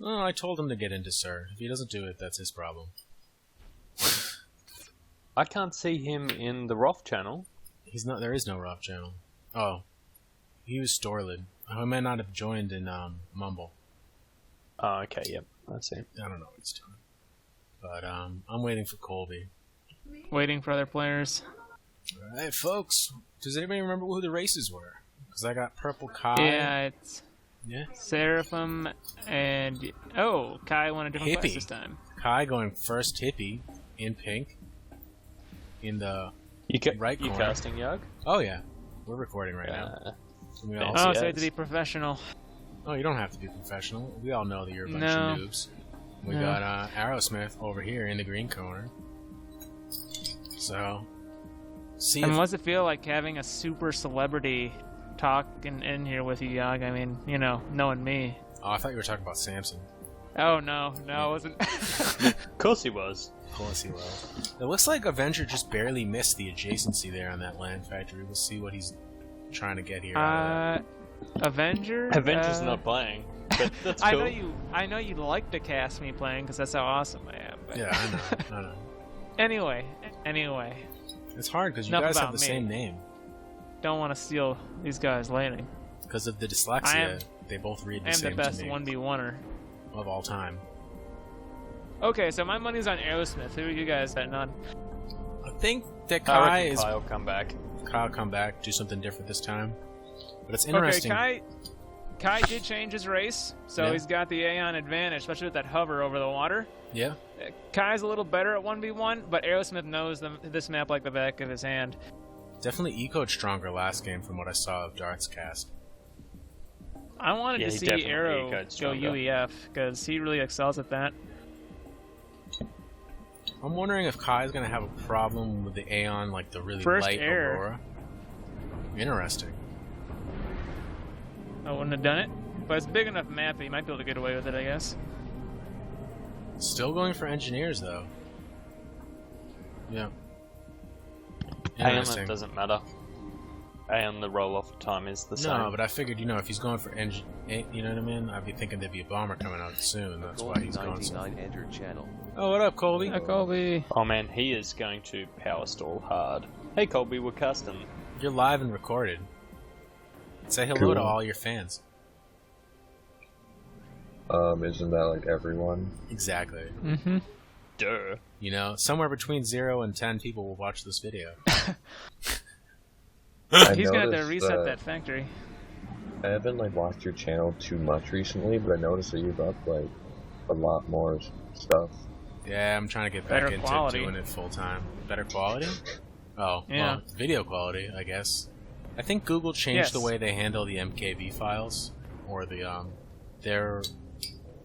Oh, I told him to get into Sir. If he doesn't do it, that's his problem. I can't see him in the Roth channel. He's not. There is no Roth channel. Oh, he was Storlid. I might not have joined in Mumble. Oh, okay, yep. I see. I don't know what he's doing. But I'm waiting for Colby. Waiting for other players. Alright, folks. Does anybody remember who the races were? Because I got Purple Kai. Yeah, it's Yeah. Seraphim and... Oh, Kai won a different class this time. Kai going first hippie in pink. In the right corner. You casting Yug? Oh, yeah. We're recording right now. Oh, so you have to be professional. Oh, you don't have to be professional. We all know that you're a bunch of noobs. We got Aerosmith over here in the green corner. So, and what's it feel like having a super celebrity talking in here with you, Yag? I mean, you know, knowing me. Oh, I thought you were talking about Samson. Oh, no, I wasn't. Of course he was. Of course he was. It looks like Avenger just barely missed the adjacency there on that land factory. We'll see what he's trying to get here. Avenger? Avenger's not playing, but that's cool. I know you'd like to cast me playing because that's how awesome I am. But... Yeah, I know. Anyway. It's hard because you guys have the same name. Don't want to steal these guys' landing. Because of the dyslexia, they both read the same to me. I am the best 1v1er. Of all time. Okay, so my money's on Aerosmith. Who are you guys betting on? I think that Kai will come back. Kai will come back, do something different this time. But it's interesting. Okay, Kai did change his race, so he's got the Aeon advantage, especially with that hover over the water. Yeah. Kai's a little better at 1v1, but Aerosmith knows this map like the back of his hand. Definitely ecoed stronger last game from what I saw of Dart's cast. I wanted to see Aero go UEF, because he really excels at that. I'm wondering if Kai's going to have a problem with the Aeon, like the really light Aurora. Interesting. I wouldn't have done it, but it's a big enough map that you might be able to get away with it, I guess. Still going for engineers, though. Yeah. Aeon doesn't matter. Aeon, the roll-off time is the same. No, but I figured, if he's going for you know what I mean? I'd be thinking there'd be a bomber coming out soon. That's why he's going so. Entered channel. Oh, what up, Colby? Hi, Colby. Oh, man, he is going to power stall hard. Hey, Colby, we're custom. You're live and recorded. Say hello to all your fans. Isn't that like everyone? Exactly. Mm-hmm. Duh. Somewhere between 0 and 10 people will watch this video. He's gonna have to reset that factory. I haven't watched your channel too much recently, but I noticed that you've up a lot more stuff. Yeah, I'm trying to get back into doing it full time. Better quality? Oh, yeah. Well, video quality, I guess. I think Google changed the way they handle the MKV files, or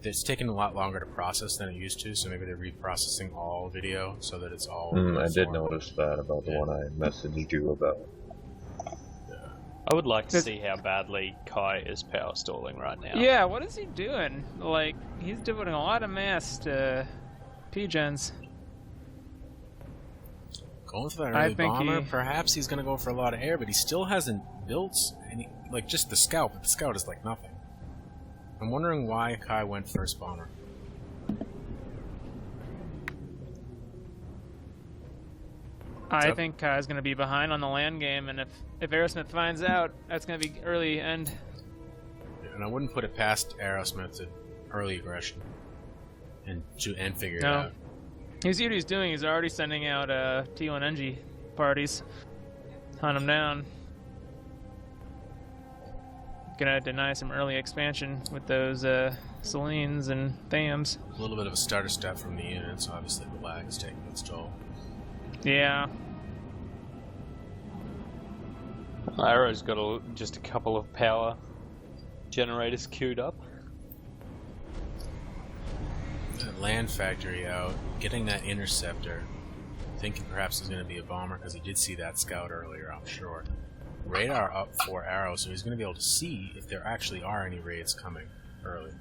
it's taken a lot longer to process than it used to, so maybe they're reprocessing all video so that it's all I did notice that about the one I messaged you about. I would like to see how badly Kai is power stalling right now. Yeah, what is he doing? He's doing a lot of mass P-gens. Going for that early bomber, perhaps he's going to go for a lot of air, but he still hasn't built any, just the scout, but the scout is nothing. I'm wondering why Kai went first bomber. I think Kai's going to be behind on the land game, and if Aerosmith finds out, that's going to be early end. Yeah, and I wouldn't put it past Aerosmith to early aggression and figure it out. You see what he's doing? He's already sending out T1NG parties, hunt him down. Gonna deny some early expansion with those Selines and Thams. A little bit of a starter step from the units. Obviously, the lag is taking its toll. Yeah. Arrow's got just a couple of power generators queued up. That land factory out, getting that interceptor. Thinking perhaps he's going to be a bomber because he did see that scout earlier, I'm sure. Radar up for Arrow, so he's going to be able to see if there actually are any raids coming early.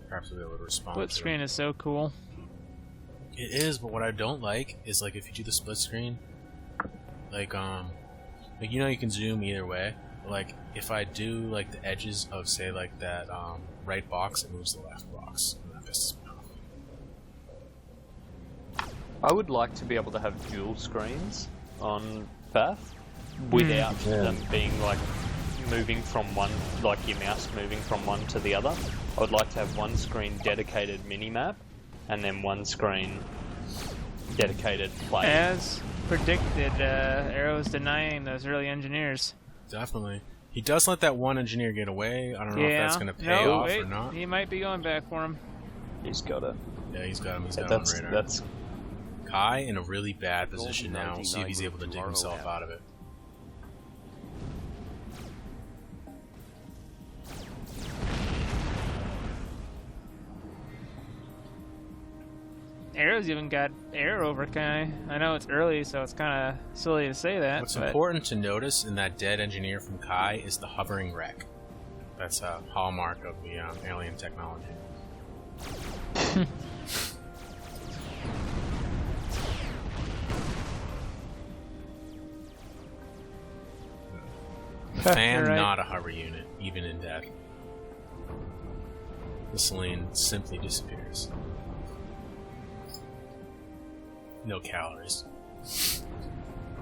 Perhaps he'll be able to respond. Split screen is so cool. It is, but what I don't like is if you do the split screen, you can zoom either way. If I do the edges of say that right box, it moves the left box. And I would like to be able to have dual screens on Path without them being like moving from one, like your mouse moving from one to the other. I would like to have one screen dedicated mini-map and then one screen dedicated play. As predicted, Arrow's denying those early engineers. Definitely. He does let that one engineer get away. I don't know if that's going to pay off or not. He might be going back for him. He's got it. Yeah, he's got him. He's got him on radar. That's Kai in a really bad position now. We'll see if he's able to dig himself out of it. Arrow's even got air over Kai. I know it's early, so it's kind of silly to say that. What's important to notice in that dead engineer from Kai is the hovering wreck. That's a hallmark of the alien technology. The fan, right. Not a hover unit, even in death. The Celine simply disappears. No calories.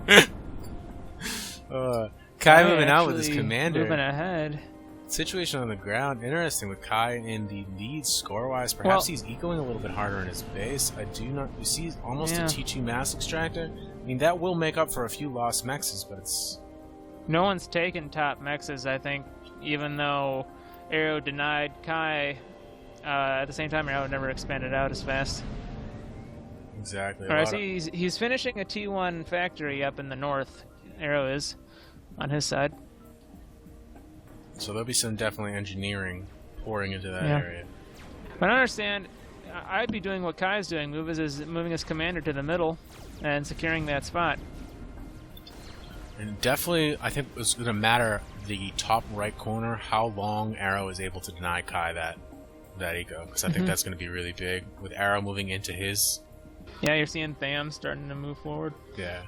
Kai moving out with his commander. Moving ahead. Situation on the ground, interesting with Kai in the lead score-wise. Perhaps he's ecoing a little bit harder in his base. I do not... You see almost a T2 mass extractor? I mean, that will make up for a few lost mexes, but it's... No one's taken top mexes, I think, even though Arrow denied Kai. At the same time, Arrow never expanded out as fast. Exactly. Alright, so he's finishing a T1 factory up in the north. Arrow is on his side. So there'll be some definitely engineering pouring into that area. But I understand, I'd be doing what Kai's doing, moving his commander to the middle and securing that spot. And definitely, I think it's going to matter the top right corner, how long Arrow is able to deny Kai that eco, because I think that's going to be really big with Arrow moving into his. Yeah, you're seeing Tham starting to move forward. Yeah.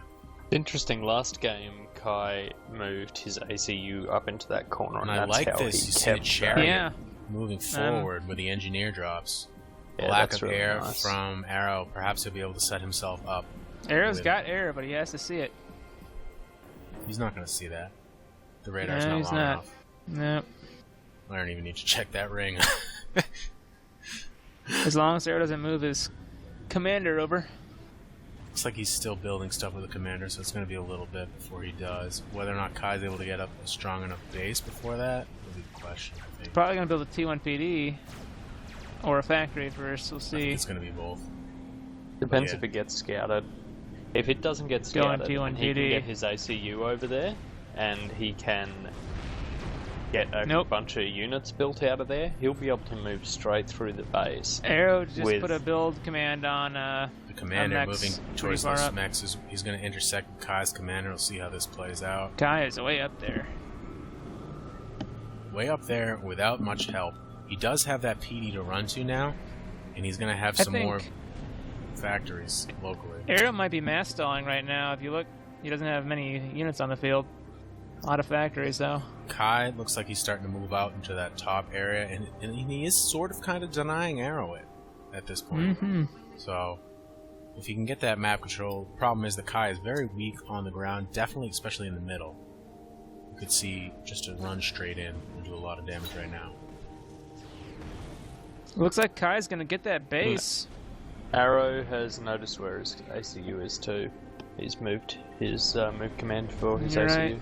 Interesting, last game Kai moved his ACU up into that corner, and I like this. You see the chariot moving forward with the engineer drops. Yeah, lack of really air nice. from Arrow. Perhaps he'll be able to set himself up. Arrow's got air, but he has to see it. He's not going to see that. The radar's not long enough. Nope. I don't even need to check that ring. As long as Arrow doesn't move his commander over. Looks like he's still building stuff with the commander, so it's going to be a little bit before he does. Whether or not Kai's able to get up a strong enough base before that will be the question, I think. He's probably going to build a T1 PD or a factory first. We'll see. I think it's going to be both. Depends if it gets scouted. If it doesn't get scouted, he can PD. get his ACU over there, and he can get a bunch of units built out of there. He'll be able to move straight through the base. Arrow just put a build command on the commander moving towards those mechs. He's going to intersect Kai's commander. We'll see how this plays out. Kai is way up there. Way up there without much help. He does have that PD to run to now, and he's going to have some more factories locally. Arrow might be mass stalling right now. If you look, he doesn't have many units on the field. A lot of factories, though. Kai looks like he's starting to move out into that top area, and he is sort of kind of denying Arrow it at this point. So, if he can get that map control, the problem is that Kai is very weak on the ground, definitely, especially in the middle. You could see just to run straight in and do a lot of damage right now. Looks like Kai's going to get that base. Arrow has noticed where his ACU is too. He's moved his move command for his ACU. Right.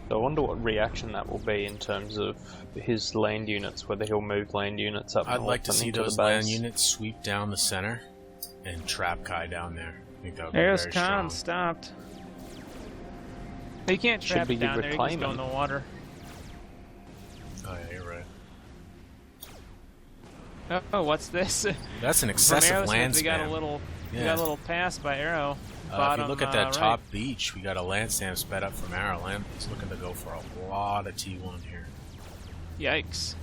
So I wonder what reaction that will be in terms of his land units, whether he'll move land units up. I'd like to see those land units sweep down the center and trap Kai down there. I think that would be very strong. Stopped. He can't trap it down there, he can go in the water. Oh yeah, you're right. Oh, what's this? That's an excessive land spam. We got a little pass by Arrow. If you look at that top beach, we got a land stamp sped up from Arrow. Land is looking to go for a lot of T1 here. Yikes.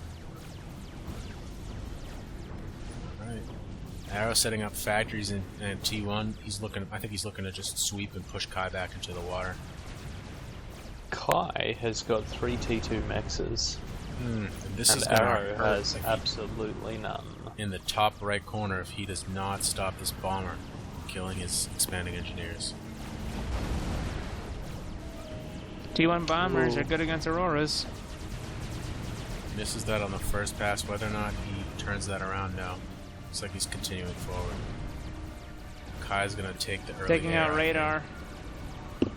Alright. Arrow setting up factories in T1. I think he's looking to just sweep and push Kai back into the water. Kai has got 3 T2 maxes And this And is gonna Arrow hurt has absolutely none. in the top right corner if he does not stop this bomber killing his expanding engineers. T1 bombers Ooh. are good against Auroras. Misses that on the first pass. Whether or not he turns that around, no. Looks like he's continuing forward. Kai's gonna take the early Taking out air, I radar. think.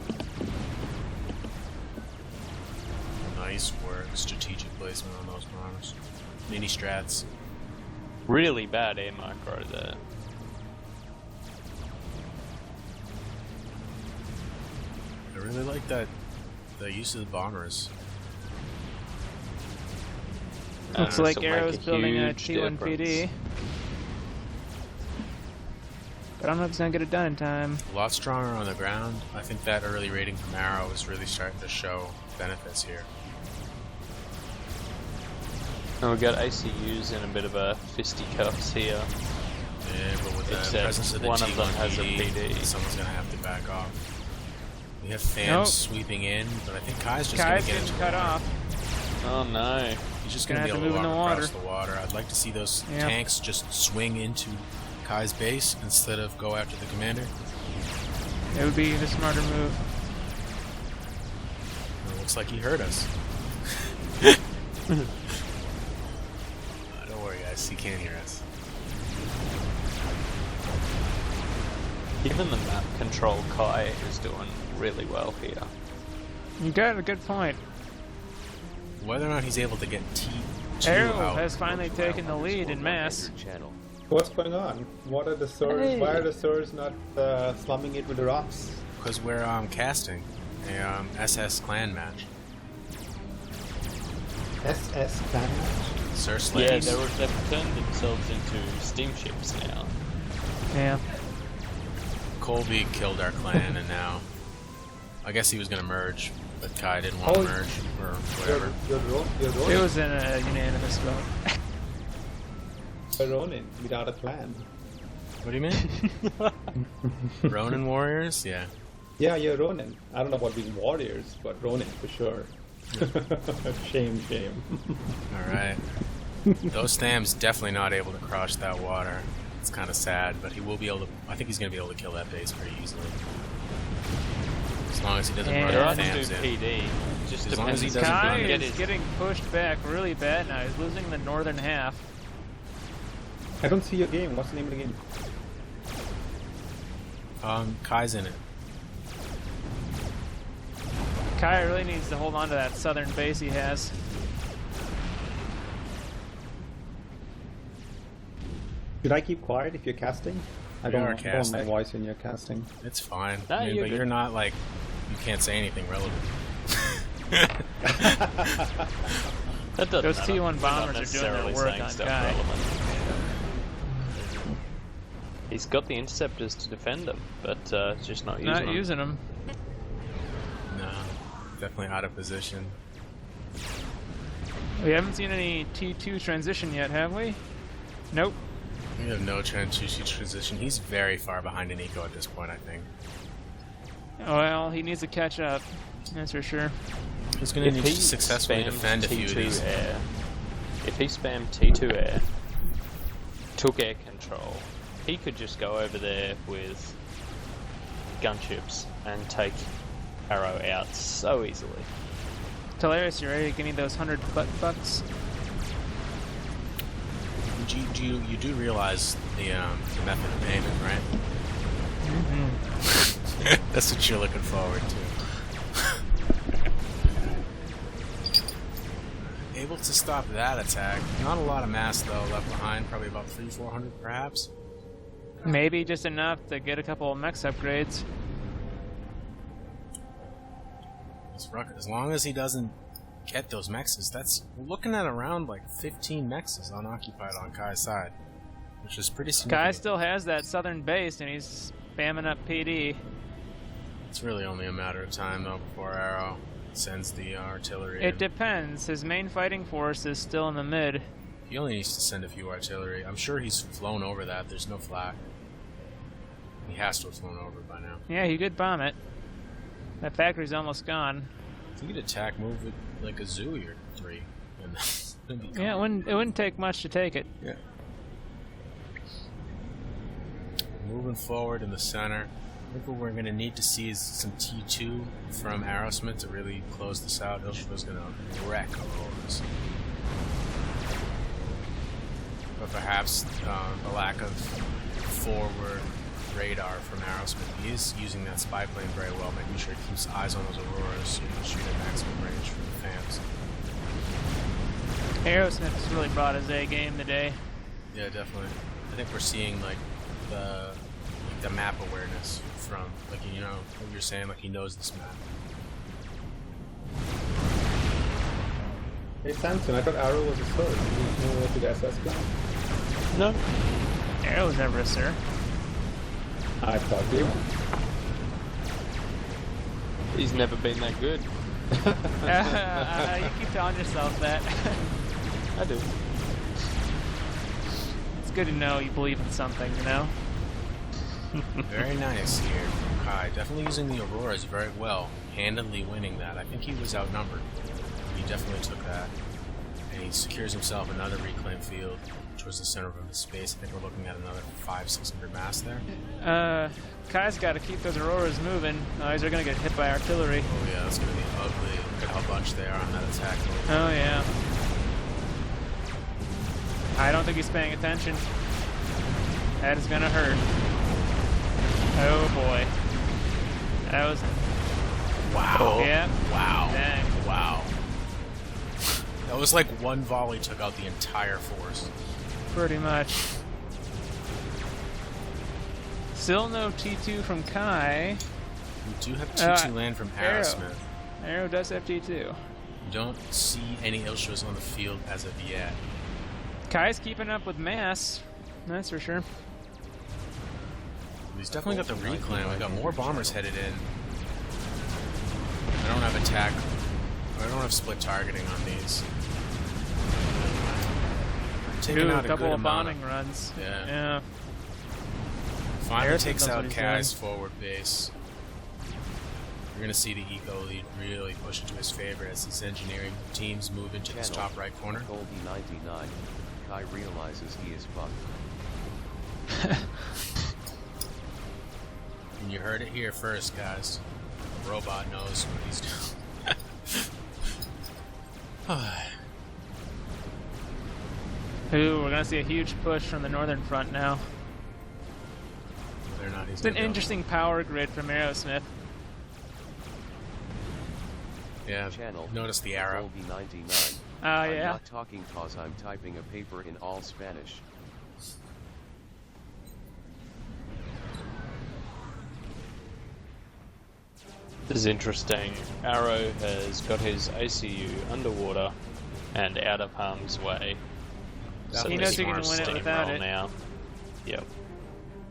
Nice work. Strategic placement on those bombers. Mini strats. Really bad air micro there. I really like that. The use of the bombers. Looks This like will make Arrow's building a huge T1 PD. difference. But I don't know if he's gonna get it done in time. A lot stronger on the ground. I think that early rating from Arrow is really starting to show benefits here. And we've got ACUs in a bit of a fisticuffs here. Yeah, but with the Except presence of the one T1 of them has a PD, PD. someone's gonna have to back off. We have fans Nope. sweeping in, but I think Kai's just Kai's gonna get getting into cut the water. off. Oh no. He's just Gonna gonna be have able to to move in walk the across the water. I'd like to see those Yep. tanks just swing into Kai's base instead of go after the commander. It would be the smarter move. It looks like he heard us. Don't worry, guys. He can't hear us. Given the map control, Kai is doing really well here. You got a good point. Whether or not he's able to get T2 Arrow out. has finally taken the lead in mass. What's going on? What are the swords? Why are the swords not slumming it with the rocks? Because we're casting a SS clan match. SS clan match? Sir Yeah, Slaves. they've turned themselves into steamships now. Yeah. Colby killed our clan, and now I guess he was gonna merge, but Kai didn't want to Oh, merge or whatever. You're Ronin. It was in a unanimous vote. You're Ronin without a clan. What do you mean? Ronin warriors? Yeah. Yeah, you're Ronin. I don't know about being warriors, but Ronin for sure. Shame. All right. Those Tham's definitely not able to cross that water. It's kind of sad, but he will be able to. I think he's gonna be able to kill that base pretty easily. As long as he doesn't Yeah. run They're the on to Thams do in. PD. Just As long as depends he if doesn't he Kai run can get is his getting pushed back really bad now. He's losing the northern half. I don't see your game. What's the name of the game? Kai's in it. Kai really needs to hold on to that southern base he has. Should I keep quiet if you're casting? I We don't are want casting. my voice when you're casting. It's fine. Nah, I mean, you're but good. you're not like you can't say anything relevant. That doesn't Those matter. T1 We're not bombers are doing their necessarily work saying on stuff Kai. relevant. He's got the interceptors to defend them, but just not using Not them. using them. No, definitely out of position. We haven't seen any T2 transition yet, have we? Nope. We have no transition. He's very far behind in eco at this point, I think. Well, he needs to catch up. That's for sure. He's going to need If to he successfully spammed defend a few of T2 these. air, if he spammed T2 air, took air control, he could just go over there with gunships and take Arrow out so easily. Talaris, you ready to give me those 100 bucks? You do realize the method of payment, right? Mm-hmm. That's what you're looking forward to. Able to stop that attack. Not a lot of mass though left behind. Probably about 300-400 perhaps. Maybe just enough to get a couple of mechs upgrades. As long as he doesn't get those mexes, that's we're looking at around like 15 mexes unoccupied on Kai's side, which is pretty significant. Kai still has that southern base, and he's spamming up PD. It's really only a matter of time though before Arrow sends the artillery. It in. depends. His main fighting force is still in the mid. He only needs to send a few artillery. I'm sure he's flown over that. There's no flak. He has to have flown over by now. Yeah, he could bomb it. That factory's almost gone. If he could attack, move it like a Zooey or 3. And Yeah, it wouldn't take much to take it. Yeah. Moving forward in the center, I think what we're going to need to see is some T2 from Aerosmith to really close this out. Ilshva's going to wreck Auroras. But perhaps the lack of forward radar from Aerosmith. He is using that spy plane very well, making sure he keeps eyes on those Auroras so he can shoot at maximum range from the fans. Aerosmith has really brought his A game today. Yeah, definitely. I think we're seeing like the map awareness from, like, you know what you're saying, like he knows this map. Hey Samson, I thought Arrow was a sir. Did you know to the SS class? No. Arrow was never a sir. I thought you. He's never been that good. You keep telling yourself that. I do. It's good to know you believe in something, you know? Very nice here from Kai. Definitely using the Auroras very well. Handedly winning that. I think he was outnumbered. He definitely took that. And he secures himself another reclaim field towards the center of his space. I think we're looking at another 500-600 mass there. Kai's got to keep those Auroras moving, otherwise they're going to get hit by artillery. Oh yeah, that's going to be ugly. Look at how bunch they are on that attack. Oh yeah. I don't think he's paying attention. That is going to hurt. Oh boy. That was... Wow. Yeah. Wow. Dang. Wow. That was like one volley took out the entire force. Pretty much. Still no T2 from Kai. We do have T2 land from Arrow. Aerosmith. Arrow does have T2. We don't see any Ilshvas on the field as of yet. Kai's keeping up with mass. That's for sure. He's definitely got the reclaim. We got more bombers headed in. I don't have attack. I don't have split targeting on these. Taking out a couple good of amount bombing runs. Yeah. Yeah. Finally Harrison takes knows what out he's Kai's forward base. You're going to see the eco lead really push into his favor as these engineering teams move into this top right corner. Goldie 99. Kai realizes he is fucked. And you heard it here first, guys. The robot knows what he's doing. Ooh, we're gonna see a huge push from the northern front now. They're not. It's an interesting power grid from Aerosmith. Yeah. Channel. Notice the arrow. Goldie 99. I'm I'm yeah. not talking cause I'm typing a paper in all Spanish. This is interesting. Arrow has got his ACU underwater and out of harm's way. So He the knows he can smart win it without steamroll it. now. Yep.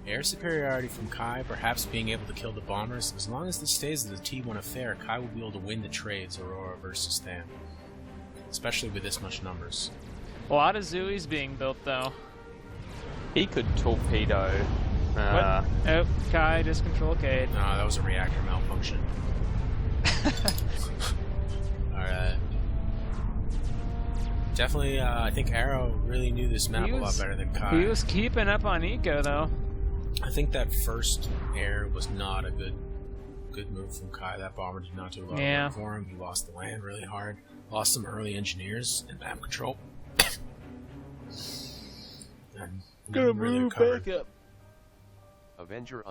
Air superiority from Kai, perhaps being able to kill the bombers. As long as this stays as a T1 affair, Kai will be able to win the trades Aurora versus Than. Especially with this much numbers. A lot of Zui's being built though. He could torpedo. What? Oh, Kai just control Cade. No, that was a reactor malfunction. Alright. Definitely, I think Arrow really knew this map a lot better than Kai. He was keeping up on Eco though. I think that first air was not a good move from Kai. That bomber did not do a lot of work for him. He lost the land really hard. Lost some early engineers and map control. And Gonna really move recovered. back up. Avenger